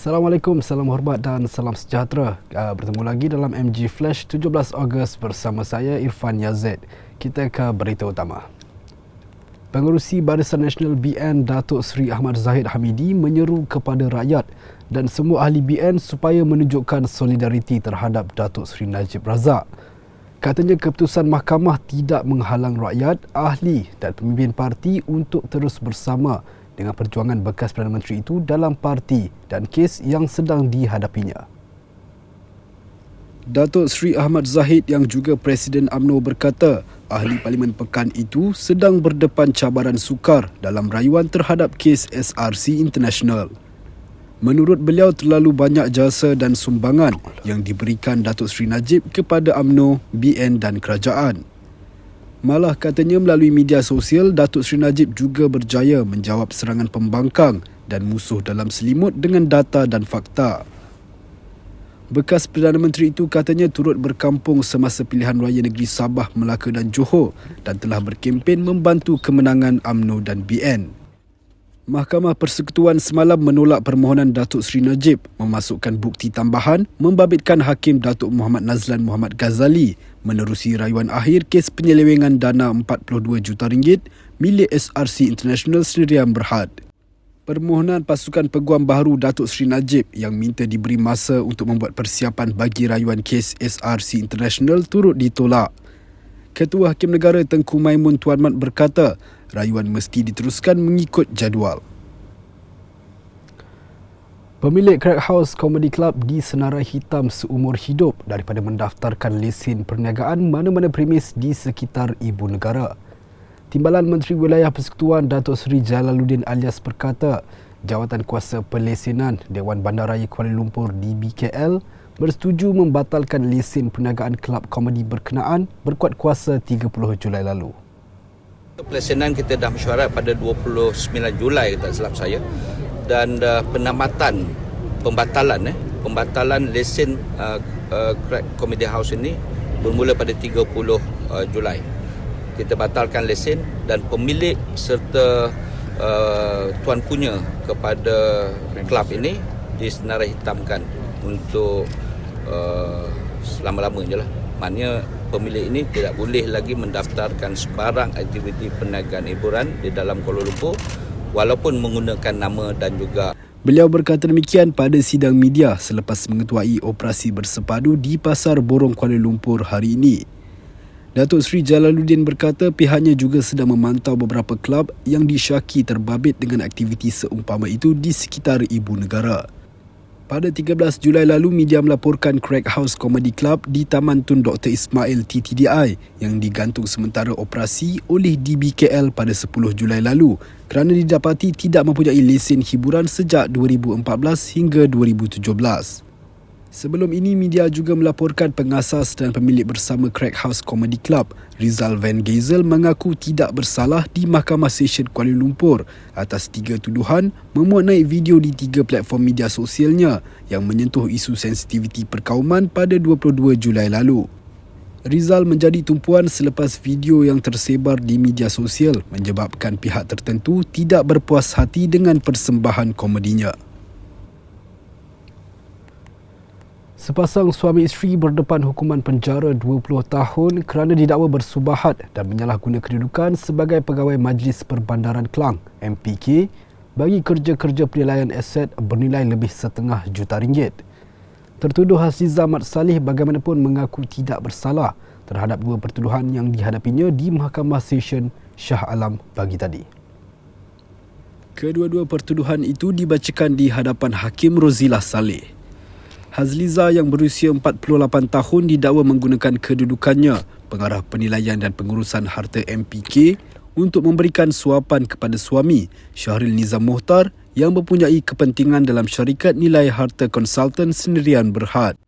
Assalamualaikum, salam hormat dan salam sejahtera. Bertemu lagi dalam MG Flash 17 Ogos bersama saya Irfan Yazid. Kita ke berita utama. Pengerusi Barisan Nasional BN Datuk Seri Ahmad Zahid Hamidi menyeru kepada rakyat dan semua ahli BN supaya menunjukkan solidariti terhadap Datuk Seri Najib Razak. Katanya keputusan mahkamah tidak menghalang rakyat, ahli dan pemimpin parti untuk terus bersama dengan perjuangan bekas Perdana Menteri itu dalam parti dan kes yang sedang dihadapinya. Datuk Seri Ahmad Zahid yang juga Presiden UMNO berkata, ahli Parlimen Pekan itu sedang berdepan cabaran sukar dalam rayuan terhadap kes SRC International. Menurut beliau, terlalu banyak jasa dan sumbangan yang diberikan Datuk Seri Najib kepada UMNO, BN dan kerajaan. Malah katanya melalui media sosial, Datuk Seri Najib juga berjaya menjawab serangan pembangkang dan musuh dalam selimut dengan data dan fakta. Bekas Perdana Menteri itu katanya turut berkampung semasa pilihan raya negeri Sabah, Melaka dan Johor dan telah berkempen membantu kemenangan UMNO dan BN. Mahkamah Persekutuan semalam menolak permohonan Datuk Seri Najib memasukkan bukti tambahan membabitkan Hakim Datuk Muhammad Nazlan Muhammad Ghazali menerusi rayuan akhir kes penyelewengan dana RM42 juta milik SRC International Sdn Berhad. Permohonan pasukan peguam baharu Datuk Seri Najib yang minta diberi masa untuk membuat persiapan bagi rayuan kes SRC International turut ditolak. Ketua Hakim Negara Tengku Maimun Tuan Mat berkata, rayuan mesti diteruskan mengikut jadual. Pemilik Crack House Comedy Club disenarai hitam seumur hidup daripada mendaftarkan lesen perniagaan mana-mana premis di sekitar ibu negara. Timbalan Menteri Wilayah Persekutuan Datuk Seri Jalaluddin Alias berkata, Jawatan Kuasa Pelesenan Dewan Bandaraya Kuala Lumpur DBKL bersetuju membatalkan lesen perniagaan kelab komedi berkenaan berkuat kuasa 30 Julai lalu. Pelesenan kita dah mesyuarat pada 29 Julai tak silap saya, dan pembatalan lesen Crack Comedy House ini bermula pada 30 Julai. Kita batalkan lesen dan pemilik serta tuan punya kepada kelab ini disenarai hitamkan untuk selama-lama je lah. Maknanya pemilik ini tidak boleh lagi mendaftarkan sebarang aktiviti perniagaan hiburan di dalam Kuala Lumpur walaupun menggunakan nama dan juga. Beliau berkata demikian pada sidang media selepas mengetuai operasi bersepadu di Pasar Borong Kuala Lumpur hari ini. Datuk Seri Jalaluddin berkata pihaknya juga sedang memantau beberapa kelab yang disyaki terbabit dengan aktiviti seumpama itu di sekitar ibu negara. Pada 13 Julai lalu, media melaporkan Crack House Comedy Club di Taman Tun Dr. Ismail TTDI yang digantung sementara operasi oleh DBKL pada 10 Julai lalu kerana didapati tidak mempunyai lesen hiburan sejak 2014 hingga 2017. Sebelum ini, media juga melaporkan pengasas dan pemilik bersama Crack House Comedy Club, Rizal Van Gezel, mengaku tidak bersalah di Mahkamah Session Kuala Lumpur atas 3 tuduhan memuat naik video di 3 platform media sosialnya yang menyentuh isu sensitiviti perkauman pada 22 Julai lalu. Rizal menjadi tumpuan selepas video yang tersebar di media sosial menyebabkan pihak tertentu tidak berpuas hati dengan persembahan komedinya. Sepasang suami isteri berdepan hukuman penjara 20 tahun kerana didakwa bersubahat dan menyalahguna kedudukan sebagai pegawai Majlis Perbandaran Klang (MPK) bagi kerja-kerja penilaian aset bernilai lebih RM1.5 juta. Tertuduh Hasliza Mat Saleh bagaimanapun mengaku tidak bersalah terhadap 2 pertuduhan yang dihadapinya di Mahkamah Session Shah Alam pagi tadi. Kedua-dua pertuduhan itu dibacakan di hadapan Hakim Rozilah Saleh. Hasliza yang berusia 48 tahun didakwa menggunakan kedudukannya pengarah penilaian dan pengurusan harta MPK untuk memberikan suapan kepada suami Syahril Nizam Mohtar yang mempunyai kepentingan dalam syarikat nilai harta konsultan Sdn Berhad.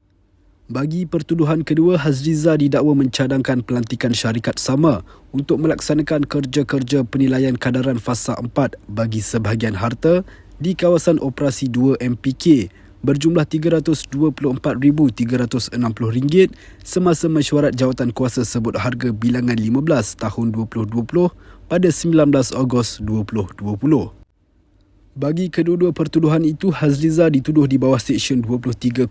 Bagi pertuduhan kedua, Hasliza didakwa mencadangkan pelantikan syarikat sama untuk melaksanakan kerja-kerja penilaian kadaran fasa 4 bagi sebahagian harta di kawasan operasi 2 MPK berjumlah RM324,360 semasa mesyuarat jawatan kuasa sebut harga bilangan 15 tahun 2020 pada 19 Ogos 2020. Bagi kedua-dua pertuduhan itu, Hazliza dituduh di bawah Seksyen 23-1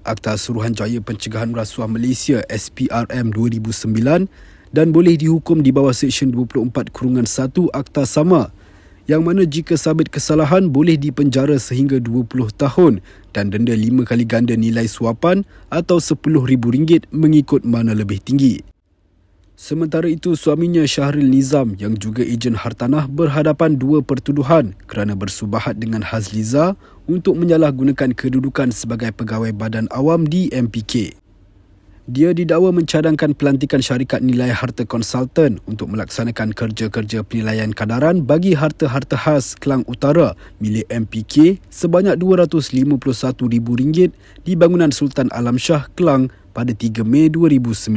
Akta Suruhanjaya Pencegahan Rasuah Malaysia SPRM 2009 dan boleh dihukum di bawah Seksyen 24-1 Akta sama, yang mana jika sabit kesalahan boleh dipenjara sehingga 20 tahun dan denda 5 kali ganda nilai suapan atau RM10,000 mengikut mana lebih tinggi. Sementara itu, suaminya Syahril Nizam yang juga ejen hartanah berhadapan dua pertuduhan kerana bersubahat dengan Hazliza untuk menyalahgunakan kedudukan sebagai pegawai badan awam di MPK. Dia didakwa mencadangkan pelantikan syarikat nilai harta konsultan untuk melaksanakan kerja-kerja penilaian kadaran bagi harta-harta khas Kelang Utara milik MPK sebanyak RM251,000 di bangunan Sultan Alam Shah, Kelang pada 3 Mei 2019.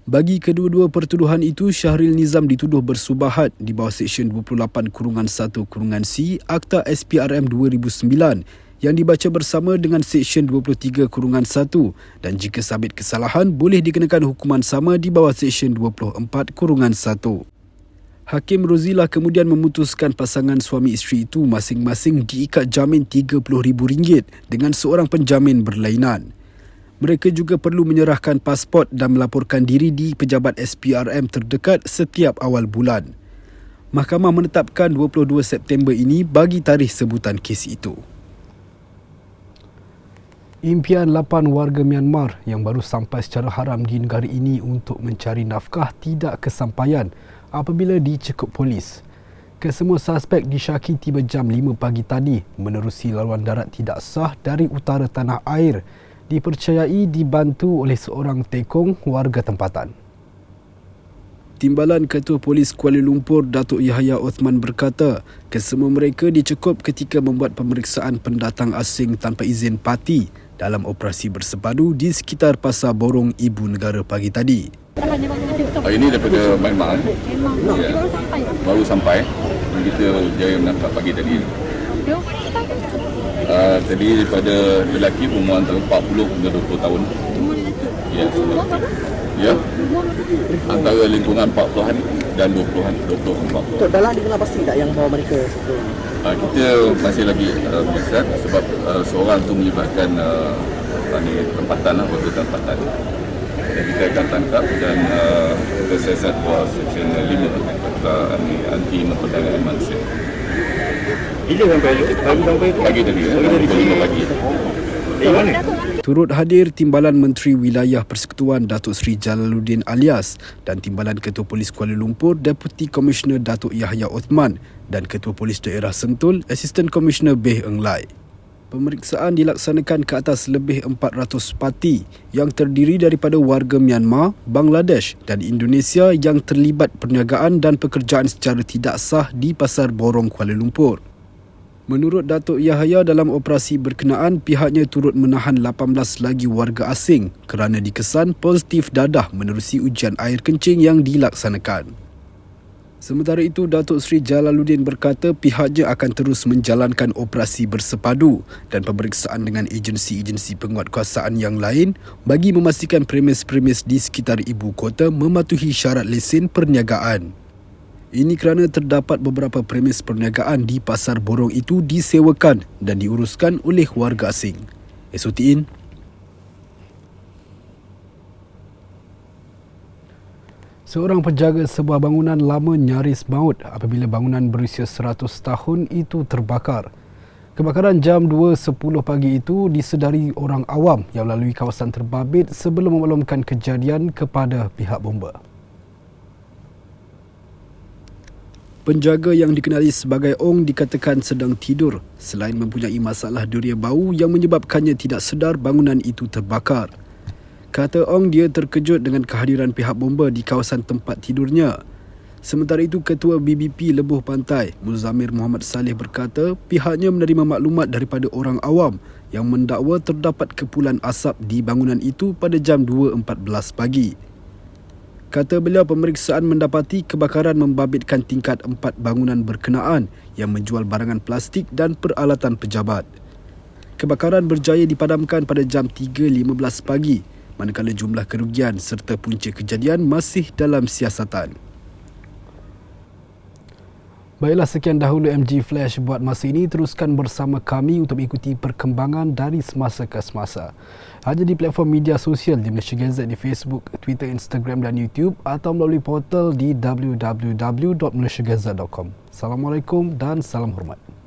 Bagi kedua-dua pertuduhan itu, Syahril Nizam dituduh bersubahat di bawah Seksyen 28-1-C Akta SPRM 2009 yang dibaca bersama dengan Seksyen 23-1 dan jika sabit kesalahan boleh dikenakan hukuman sama di bawah Seksyen 24-1. Hakim Rozilah kemudian memutuskan pasangan suami isteri itu masing-masing diikat jamin RM30,000 dengan seorang penjamin berlainan. Mereka juga perlu menyerahkan pasport dan melaporkan diri di pejabat SPRM terdekat setiap awal bulan. Mahkamah menetapkan 22 September ini bagi tarikh sebutan kes itu. Impian 8 warga Myanmar yang baru sampai secara haram di negara ini untuk mencari nafkah tidak kesampaian apabila dicekup polis. Kesemua suspek disyaki tiba jam 5 pagi tadi menerusi laluan darat tidak sah dari utara tanah air, dipercayai dibantu oleh seorang tekong warga tempatan. Timbalan Ketua Polis Kuala Lumpur Datuk Yahya Othman berkata, kesemua mereka dicekup ketika membuat pemeriksaan pendatang asing tanpa izin parti dalam operasi bersepadu di sekitar Pasar Borong Ibu Negara pagi tadi. Ini daripada Myanmar. Ya, baru sampai. Kita jaya menangkap pagi tadi. Tadi daripada lelaki umur antara 40 hingga 20 tahun. Ya, ya. Antara lingkungan 40-an dan 20-an, 20-40. Tok Dalang dikenal pasti tak yang bawa mereka sebelum? Kita masih lagi periksa sebab seorang tu melibatkan tempatan, waktu tempatan. Dan kita akan tangkap dan kita siasat bawah Seksyen 5 anti memperdagangan manusia. Bila sampai Pagi tadi, pagi. Turut hadir Timbalan Menteri Wilayah Persekutuan Datuk Seri Jalaluddin Alias dan Timbalan Ketua Polis Kuala Lumpur Deputy Komisioner Datuk Yahya Othman dan Ketua Polis Daerah Sentul Assistant Komisioner Beh Eng Lai. Pemeriksaan dilaksanakan ke atas lebih 400 parti yang terdiri daripada warga Myanmar, Bangladesh dan Indonesia yang terlibat perniagaan dan pekerjaan secara tidak sah di Pasar Borong Kuala Lumpur. Menurut Datuk Yahya, dalam operasi berkenaan, pihaknya turut menahan 18 lagi warga asing kerana dikesan positif dadah menerusi ujian air kencing yang dilaksanakan. Sementara itu, Datuk Seri Jalaluddin berkata pihaknya akan terus menjalankan operasi bersepadu dan pemeriksaan dengan agensi-agensi penguatkuasaan yang lain bagi memastikan premis-premis di sekitar ibu kota mematuhi syarat lesen perniagaan. Ini kerana terdapat beberapa premis perniagaan di Pasar Borong itu disewakan dan diuruskan oleh warga asing. SOTN. Seorang penjaga sebuah bangunan lama nyaris maut apabila bangunan berusia 100 tahun itu terbakar. Kebakaran jam 2.10 pagi itu disedari orang awam yang melalui kawasan terbabit sebelum memaklumkan kejadian kepada pihak bomba. Penjaga yang dikenali sebagai Ong dikatakan sedang tidur selain mempunyai masalah deria bau yang menyebabkannya tidak sedar bangunan itu terbakar. Kata Ong, dia terkejut dengan kehadiran pihak bomba di kawasan tempat tidurnya. Sementara itu, Ketua BBP Lebuh Pantai, Muzamir Muhammad Saleh berkata pihaknya menerima maklumat daripada orang awam yang mendakwa terdapat kepulan asap di bangunan itu pada jam 2.14 pagi. Kata beliau, pemeriksaan mendapati kebakaran membabitkan tingkat 4 bangunan berkenaan yang menjual barangan plastik dan peralatan pejabat. Kebakaran berjaya dipadamkan pada jam 3.15 pagi, manakala jumlah kerugian serta punca kejadian masih dalam siasatan. Baiklah, sekian dahulu MG Flash buat masa ini. Teruskan bersama kami untuk mengikuti perkembangan dari semasa ke semasa. Hanya di platform media sosial di Malaysia Gazette di Facebook, Twitter, Instagram dan YouTube atau melalui portal di www.malaysiagazette.com. Assalamualaikum dan salam hormat.